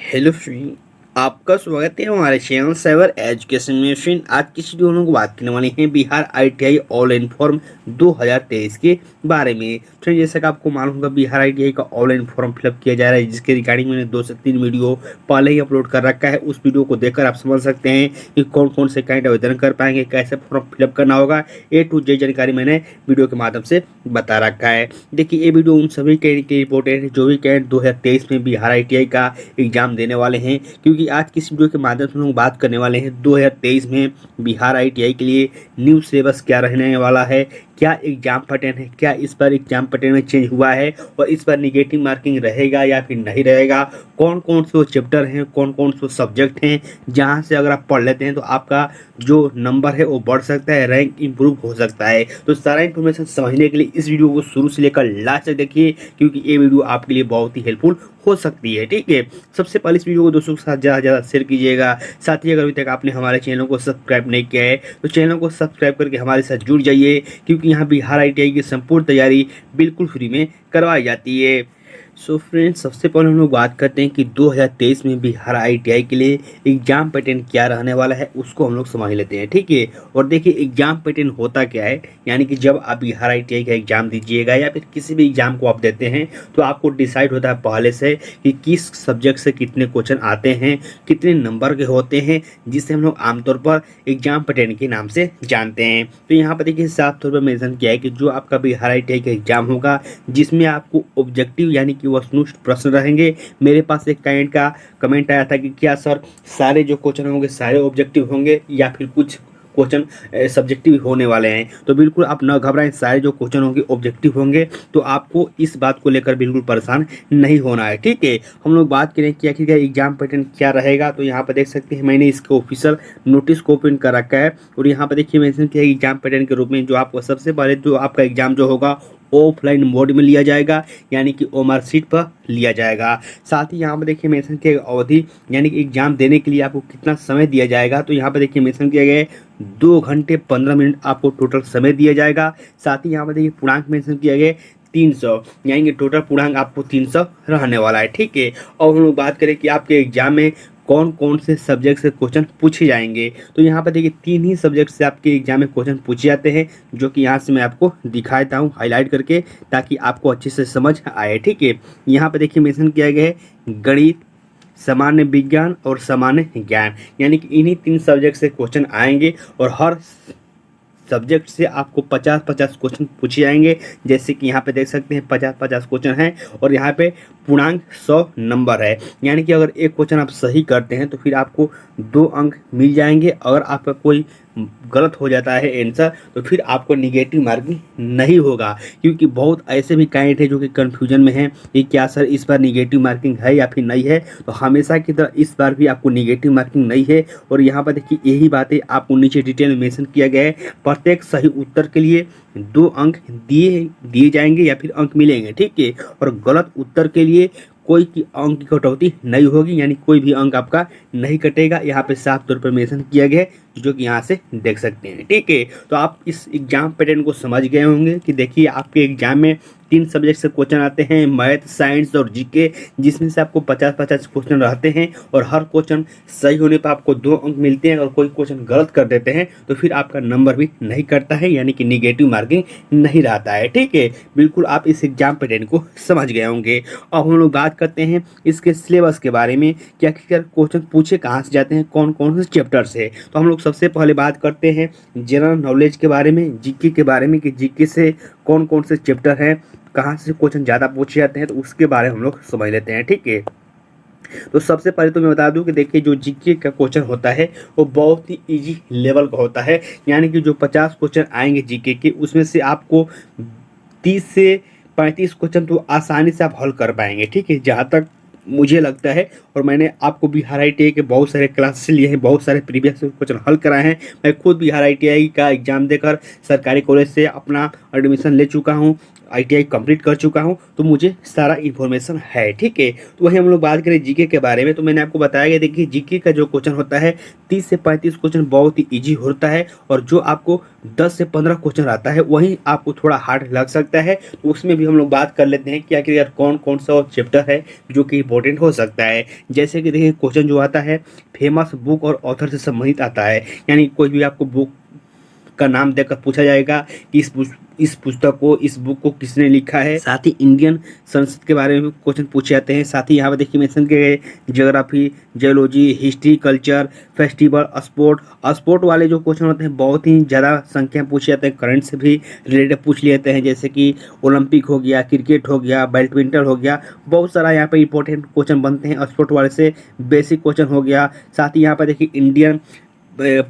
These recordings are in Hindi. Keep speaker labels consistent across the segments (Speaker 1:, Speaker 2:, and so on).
Speaker 1: हेलो फ्रेंड, आपका स्वागत है हमारे चैनल साइबर एजुकेशन में। फ्रेंड, आज की वीडियो हम लोग बात करने वाले हैं बिहार आईटीआई ऑनलाइन फॉर्म 2023 के बारे में। फ्रेंड, जैसा कि आपको मालूम होगा, बिहार आईटीआई का ऑनलाइन फॉर्म फिलअप किया जा रहा है, जिसके रिगार्डिंग मैंने 2 से 3 वीडियो पहले ही अपलोड कर रखा है। उस वीडियो को देखकर आप समझ सकते हैं कि कौन कौन से कैंडिडेट आवेदन कर पाएंगे, कैसे फॉर्म फिलअप करना होगा। ए टू जेड जानकारी मैंने वीडियो के माध्यम से बता रखा है। देखिए, ये वीडियो उन सभी कैंडिडेट के लिए इंपॉर्टेंट है जो भी कैंडिडेट 2023 में बिहार आईटीआई का एग्जाम देने वाले हैं, क्योंकि आज की इस वीडियो के माध्यम से हम लोग बात करने वाले हैं 2023 में बिहार आईटीआई के लिए न्यू सिलेबस क्या रहने वाला है, क्या एग्जाम पैटर्न है, क्या इस बार एग्जाम पैटर्न में चेंज हुआ है और इस बार निगेटिव मार्किंग रहेगा या फिर नहीं रहेगा, कौन कौन से चैप्टर हैं, कौन कौन से सब्जेक्ट हैं जहां से अगर आप पढ़ लेते हैं तो आपका जो नंबर है वो बढ़ सकता है, रैंक इंप्रूव हो सकता है। तो सारा इन्फॉर्मेशन समझने के लिए इस वीडियो को शुरू से लेकर लास्ट तक देखिए, क्योंकि ये वीडियो आपके लिए बहुत ही हेल्पफुल हो सकती है। ठीक है, सबसे पहले इस वीडियो को दोस्तों के साथ ज़्यादा शेयर कीजिएगा। साथ ही अगर अभी तक आपने हमारे चैनल को सब्सक्राइब नहीं किया है तो चैनल को सब्सक्राइब करके हमारे साथ जुड़ जाइए, क्योंकि यहाँ बिहार आईटीआई की संपूर्ण तैयारी बिल्कुल फ्री में करवाई जाती है। सो फ्रेंड्स, सबसे पहले हम लोग बात करते हैं कि 2023 में बिहार आईटीआई के लिए एग्जाम पैटर्न क्या रहने वाला है, उसको हम लोग समझ लेते हैं। ठीक है, और देखिए एग्जाम पैटर्न होता क्या है, यानी कि जब आप बिहार आईटीआई का एग्जाम दीजिएगा या फिर किसी भी एग्जाम को आप देते हैं तो आपको डिसाइड होता है पहले से कि किस सब्जेक्ट से कितने क्वेश्चन आते हैं, कितने नंबर के होते हैं, जिसे हम लोग आमतौर पर एग्जाम पैटर्न के नाम से जानते हैं। तो यहाँ पर देखिए साफ तौर पर मेंशन किया है कि जो आपका बिहार आईटीआई का एग्जाम होगा, जिसमें आपको ऑब्जेक्टिव यानी कि वस्तुनिष्ठ प्रश्न रहेंगे। मेरे पास एक कैंडिडेट का कमेंट आया था कि क्या सर सारे जो क्वेश्चन होंगे सारे ऑब्जेक्टिव होंगे या फिर कुछ क्वेश्चन सब्जेक्टिव होने वाले हैं। तो बिल्कुल आप न घबराएं, सारे जो क्वेश्चन होंगे ऑब्जेक्टिव होंगे, तो आपको इस बात को लेकर बिल्कुल परेशान नहीं होना है। ठीक है, हम लोग बात करें कि आखिर एग्जाम पैटर्न क्या रहेगा। तो यहाँ पर देख सकते हैं मैंने इसके ऑफिशियल नोटिस को ओपन कर रखा है और यहाँ पर देखिए मेंशन किया है एग्जाम पैटर्न के रूप में जो आपको सबसे पहले जो आपका एग्जाम जो होगा ऑफलाइन मोड में लिया जाएगा, यानी कि ओमआर सीट पर लिया जाएगा। साथ ही यहाँ पर देखिए मेंशन किया गया अवधि, यानी कि एग्जाम देने के लिए आपको कितना समय दिया जाएगा। तो यहाँ पर देखिए मेंशन किया गया है 2 घंटे 15 मिनट आपको टोटल समय दिया जाएगा। साथ ही यहाँ पर देखिए पूर्णांक मेंशन किया गया 300, यानी कि टोटल पूर्णांक आपको 300 रहने वाला है। ठीक है, और हम लोग बात करें कि आपके एग्जाम में कौन कौन से सब्जेक्ट से क्वेश्चन पूछे जाएंगे। तो यहाँ पर देखिए 3 ही सब्जेक्ट से आपके एग्जाम में क्वेश्चन पूछे जाते हैं, जो कि यहाँ से मैं आपको दिखा देता हूँ हाईलाइट करके, ताकि आपको अच्छे से समझ आए। ठीक है, यहाँ पर देखिए मेंशन किया गया है गणित, सामान्य विज्ञान और सामान्य ज्ञान, यानी कि इन्हीं 3 सब्जेक्ट से क्वेश्चन आएंगे और हर सब्जेक्ट से आपको 50-50 क्वेश्चन पूछे जाएंगे। जैसे कि यहाँ पे देख सकते हैं 50-50 क्वेश्चन हैं और यहाँ पे पूर्णांक 100 नंबर है, यानी कि अगर एक क्वेश्चन आप सही करते हैं तो फिर आपको 2 अंक मिल जाएंगे। अगर आपका कोई गलत हो जाता है आंसर तो फिर आपको निगेटिव मार्किंग नहीं होगा, क्योंकि बहुत ऐसे भी कैंडिडेट हैं जो कि कन्फ्यूजन में हैं कि क्या सर इस बार निगेटिव मार्किंग है या फिर नहीं है। तो हमेशा की तरह इस बार भी आपको निगेटिव मार्किंग नहीं है। और यहाँ पर देखिए यही बातें आपको नीचे डिटेल में मेंशन किया गया है। प्रत्येक सही उत्तर के लिए 2 अंक दिए जाएंगे या फिर अंक मिलेंगे। ठीक है, और गलत उत्तर के लिए कोई की अंक की कटौती नहीं होगी, यानी कोई भी अंक आपका नहीं कटेगा। यहाँ पे साफ तौर पर मेंशन किया गया है, जो कि यहाँ से देख सकते हैं। ठीक है, तो आप इस एग्जाम पैटर्न को समझ गए होंगे कि देखिए आपके एग्जाम में 3 सब्जेक्ट से क्वेश्चन आते हैं, मैथ, साइंस और जीके, जिसमें से आपको 50-50 क्वेश्चन रहते हैं और हर क्वेश्चन सही होने पर आपको 2 अंक मिलते हैं। और कोई क्वेश्चन गलत कर देते हैं तो फिर आपका नंबर भी नहीं कटता है, यानी कि निगेटिव मार्किंग नहीं रहता है। ठीक है, बिल्कुल आप इस एग्जाम पैटर्न को समझ गए होंगे। अब हम लोग बात करते हैं इसके सिलेबस के बारे में, क्या क्या क्वेश्चन पूछे कहाँ से जाते हैं, कौन कौन से चैप्टर से। तो हम लोग सबसे पहले बात करते हैं जनरल नॉलेज के बारे में, जीके के बारे में, कि जीके से कौन कौन से चैप्टर हैं, कहाँ से क्वेश्चन ज़्यादा पूछे जाते हैं, तो उसके बारे में हम लोग समझ लेते हैं। ठीक है, तो सबसे पहले तो मैं बता दूं कि देखिए जो जीके का क्वेश्चन होता है वो बहुत ही इजी लेवल का होता है, यानी कि जो 50 क्वेश्चन आएंगे जीके के, उसमें से आपको 30 से 35 क्वेश्चन तो आसानी से आप हल कर पाएंगे। ठीक है, जहाँ तक मुझे लगता है, और मैंने आपको बिहार आईटीआई के बहुत सारे क्लासेस लिए हैं, बहुत सारे प्रीवियस क्वेश्चन हल कराए हैं। मैं खुद बिहार आईटीआई का एग्जाम देकर सरकारी कॉलेज से अपना एडमिशन ले चुका हूं, आईटीआई कंप्लीट कर चुका हूं, तो मुझे सारा इन्फॉर्मेशन है। ठीक है, तो वही हम लोग बात करें जीके के बारे में, तो मैंने आपको बताया कि देखिए जीके का जो क्वेश्चन होता है 30 से 35 क्वेश्चन बहुत ही इजी होता है, और जो आपको 10 से 15 क्वेश्चन आता है वही आपको थोड़ा हार्ड लग सकता है। तो उसमें भी हम लोग बात कर लेते हैं कि आखिर यार कौन कौन सा चैप्टर है जो कि इंपॉर्टेंट हो सकता है। जैसे कि देखिए क्वेश्चन जो आता है फेमस बुक और ऑथर से संबंधित आता है, यानी कोई भी आपको बुक का नाम देकर पूछा जाएगा कि इस पुस्तक को, इस बुक को किसने लिखा है। साथ ही इंडियन संस्कृति के बारे में क्वेश्चन पूछे जाते हैं। साथ ही यहाँ पर देखिए मेंशन किए गए geography, geology, history, culture, festival, sport वाले जो क्वेश्चन होते हैं बहुत ही ज़्यादा संख्या में पूछे जाते हैं। करंट से भी रिलेटेड पूछ लिए जाते हैं, जैसे कि ओलंपिक हो गया, क्रिकेट हो गया, बैडमिंटन हो गया, बहुत सारा यहाँ पर इंपॉर्टेंट क्वेश्चन बनते हैं। स्पोर्ट वाले से बेसिक क्वेश्चन हो गया। साथ ही यहाँ पर देखिए इंडियन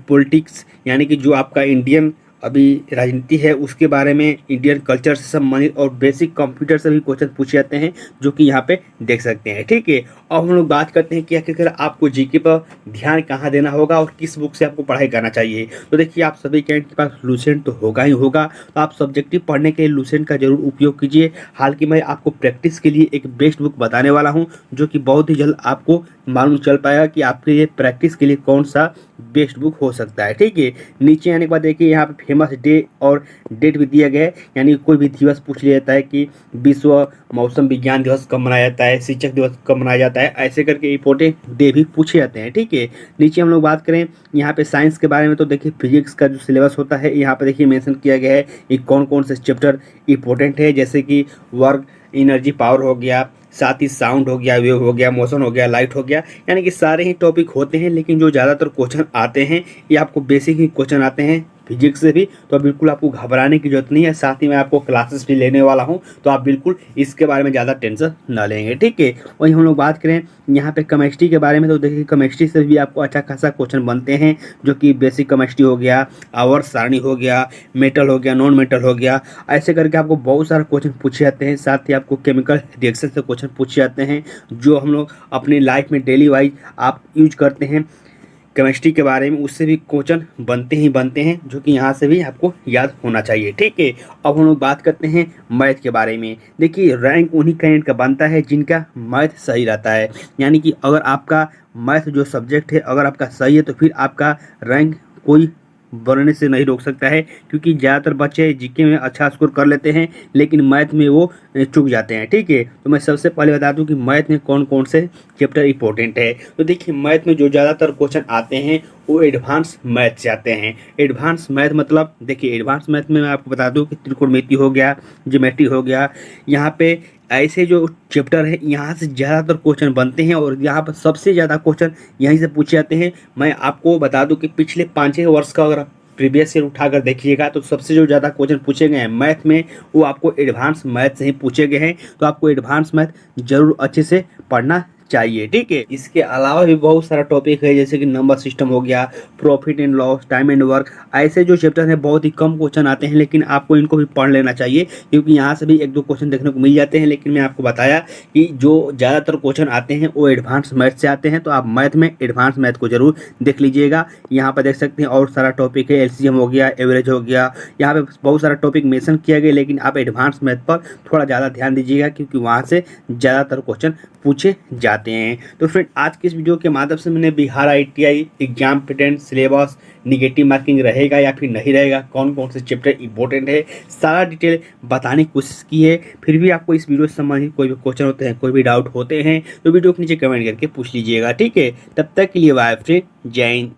Speaker 1: पॉलिटिक्स, यानी कि जो आपका इंडियन अभी राजनीति है उसके बारे में, इंडियन कल्चर से संबंधित और बेसिक कंप्यूटर से भी क्वेश्चन पूछे जाते हैं, जो कि यहाँ पे देख सकते हैं। ठीक है, अब हम लोग बात करते हैं कि आखिरकार आपको जीके पर ध्यान कहाँ देना होगा और किस बुक से आपको पढ़ाई करना चाहिए। तो देखिए आप सभी कैंडिडेट के पास लूसेंट तो होगा ही होगा, तो आप सब्जेक्टिव पढ़ने के लिए लूसेंट का जरूर उपयोग कीजिए। हालांकि मैं आपको प्रैक्टिस के लिए एक बेस्ट बुक बताने वाला हूँ, जो कि बहुत ही जल्द आपको मालूम चल पाएगा कि आपके लिए प्रैक्टिस के लिए कौन सा बेस्ट बुक हो सकता है। ठीक है, नीचे आने के बाद देखिए यहाँ पे फेमस डे और डेट भी दिया गया है, यानी कोई भी दिवस पूछ लिया जाता है कि विश्व मौसम विज्ञान दिवस कब मनाया जाता है, शिक्षक दिवस कब मनाया जाता है, ऐसे करके इंपॉर्टेंट डे भी पूछे जाते हैं। ठीक है, नीचे हम लोग बात करें यहाँ पे साइंस के बारे में, तो देखिए फिजिक्स का जो सिलेबस होता है यहाँ पे देखिए मेंशन किया गया है कि कौन कौन से चैप्टर इंपॉर्टेंट है, जैसे कि वर्क, एनर्जी, पावर हो गया, साथ ही साउंड हो गया, वेव हो गया, मोशन हो गया, लाइट हो गया, यानी कि सारे ही टॉपिक होते हैं। लेकिन जो ज़्यादातर क्वेश्चन आते हैं ये आपको बेसिक ही क्वेश्चन आते हैं फिजिक्स से भी, तो बिल्कुल आपको घबराने की जरूरत नहीं है। साथ ही मैं आपको क्लासेस भी लेने वाला हूं, तो आप बिल्कुल इसके बारे में ज़्यादा टेंशन ना लेंगे। ठीक है, वहीं हम लोग बात करें यहाँ पे केमिस्ट्री के बारे में, तो देखिए केमिस्ट्री से भी आपको अच्छा खासा क्वेश्चन बनते हैं, जो कि बेसिक केमिस्ट्री हो गया, आवर्त सारणी हो गया, मेटल हो गया, नॉन मेटल हो गया, ऐसे करके आपको बहुत सारे क्वेश्चन पूछे जाते हैं। साथ ही आपको केमिकल रिएक्शन से क्वेश्चन पूछे जाते हैं, जो हम लोग अपनी लाइफ में डेली वाइज आप यूज करते हैं केमिस्ट्री के बारे में, उससे भी क्वेश्चन बनते हैं, जो कि यहाँ से भी आपको याद होना चाहिए। ठीक है, अब हम लोग बात करते हैं मैथ के बारे में। देखिए रैंक उन्हीं कैंडिडेट का बनता है जिनका मैथ सही रहता है, यानी कि अगर आपका मैथ जो सब्जेक्ट है अगर आपका सही है तो फिर आपका रैंक कोई बनने से नहीं रोक सकता है, क्योंकि ज़्यादातर बच्चे जीके में अच्छा स्कोर कर लेते हैं लेकिन मैथ में वो चूक जाते हैं। ठीक है, तो मैं सबसे पहले बता दूं कि मैथ में कौन कौन से चैप्टर इंपॉर्टेंट है। तो देखिए मैथ में जो ज़्यादातर क्वेश्चन आते हैं वो एडवांस मैथ से आते हैं। एडवांस मैथ मतलब देखिए एडवांस मैथ में मैं आपको बता दूं कि त्रिकोणमिति हो गया, ज्योमेट्री हो गया, यहाँ पे ऐसे जो चैप्टर है यहाँ से ज़्यादातर क्वेश्चन बनते हैं और यहाँ पर सबसे ज़्यादा क्वेश्चन यहीं से पूछे जाते हैं। मैं आपको बता दूं कि पिछले 5-6 वर्ष का अगर आप प्रीवियस ईयर उठाकर देखिएगा तो सबसे जो ज़्यादा क्वेश्चन पूछे गए हैं मैथ में वो आपको एडवांस मैथ से ही पूछे गए हैं, तो आपको एडवांस मैथ जरूर अच्छे से पढ़ना चाहिए। ठीक है, इसके अलावा भी बहुत सारा टॉपिक है, जैसे कि नंबर सिस्टम हो गया, profit and loss, time and work, ऐसे जो चैप्टर हैं बहुत ही कम क्वेश्चन आते हैं, लेकिन आपको इनको भी पढ़ लेना चाहिए, क्योंकि यहाँ से भी 1-2 क्वेश्चन देखने को मिल जाते हैं। लेकिन मैं आपको बताया कि जो ज़्यादातर क्वेश्चन आते हैं वो एडवांस मैथ से आते हैं, तो आप मैथ में एडवांस मैथ को जरूर देख लीजिएगा। यहाँ पर देख सकते हैं और सारा टॉपिक है, एलसीएम हो गया, एवरेज हो गया, यहाँ पे बहुत सारा टॉपिक मेंशन किया गया, लेकिन आप एडवांस मैथ पर थोड़ा ज़्यादा ध्यान दीजिएगा, क्योंकि वहाँ से ज़्यादातर क्वेश्चन पूछे जाते हैं। तो फ्रेंड आज के इस वीडियो के माध्यम से मैंने Bihar ITI exam pattern, syllabus, negative marking रहेगा या फिर नहीं रहेगा, कौन कौन से चैप्टर इंपॉर्टेंट है, सारा डिटेल बताने की कोशिश की है। फिर भी आपको इस वीडियो से संबंधित कोई भी क्वेश्चन होते हैं, कोई भी डाउट होते हैं, तो वीडियो के नीचे कमेंट करके पूछ लीजिएगा। ठीक है, तब तक के लिए बाय फ्रेंड, जय हिंद।